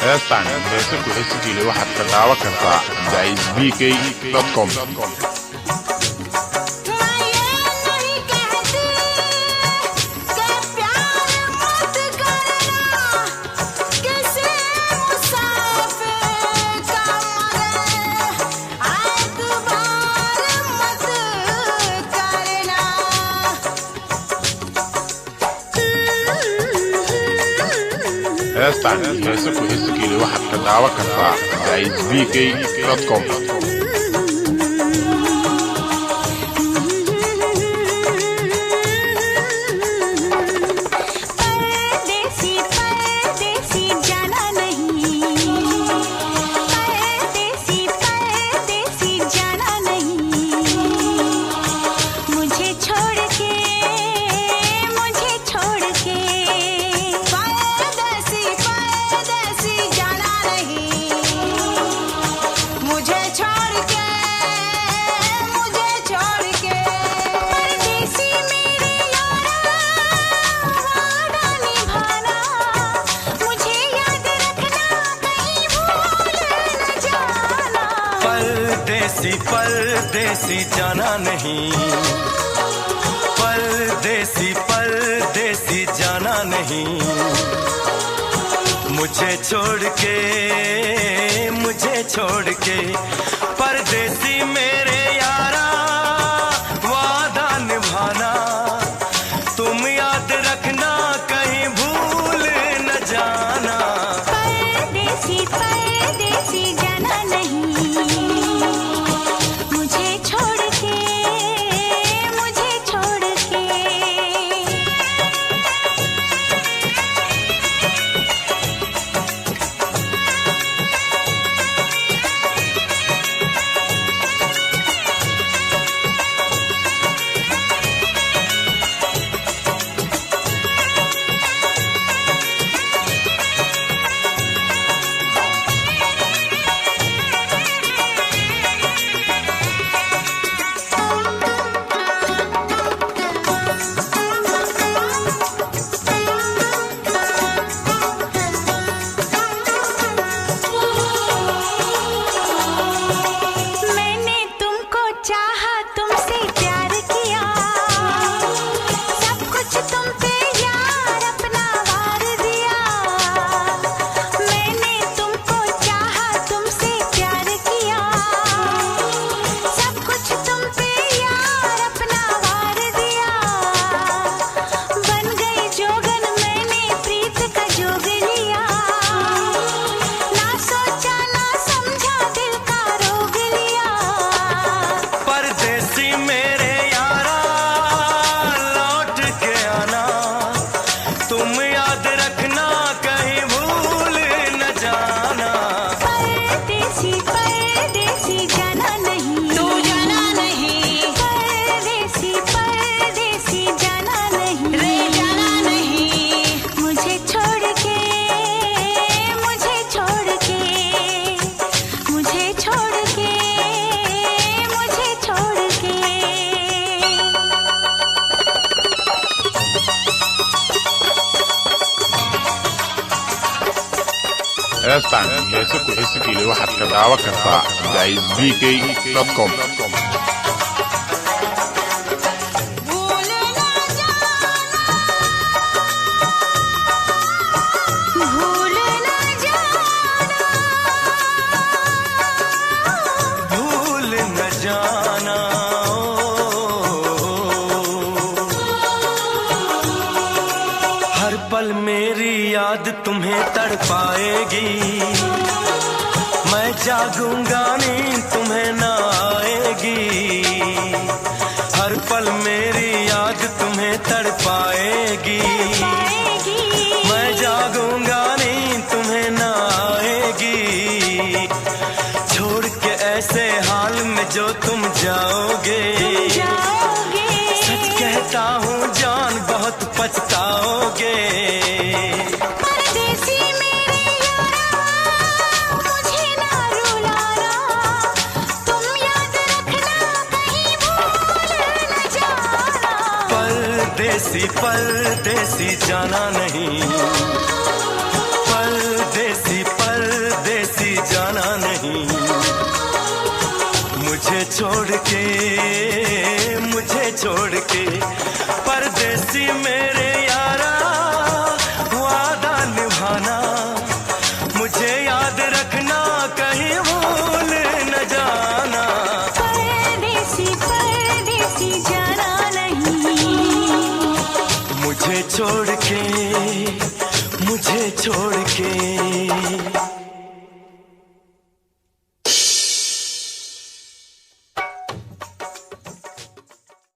heestan heese ku heesi jiilay waxaad ka daawan kartaa daisbk.com. heestan heese ku heesi jiilay waxaad ka daawan kartaa daisbk.com. परदेसी जाना नहीं, परदेसी परदेसी जाना नहीं, मुझे छोड़ के परदेसी मेरे यारा वादा निभाना, तुम याद रखना कहीं भूल न जाना। परदेसी परदेसी जाना नहीं, heestan heese ku heesi jiilay waxaad ka daawan kartaa daisbk.com. पल मेरी याद तुम्हें तड़पाएगी, मैं जागूंगा नींद तुम्हें ना आएगी, हर पल मेरी याद तुम्हें तड़पाएगी। मैं जागूंगा नींद तुम्हें ना आएगी, छोड़ के ऐसे हाल में जो तुम जाओगे। सच कहता हूँ जान बहुत पछताओगे। परदेसी परदेसी जाना नहीं, परदेसी परदेसी जाना नहीं, मुझे छोड़ के परदेसी मेरे यारा वादा निभाना, मुझे याद रखना कहीं भूल न जाना। परदेसी परदेसी जाना नहीं, मुझे छोड़ के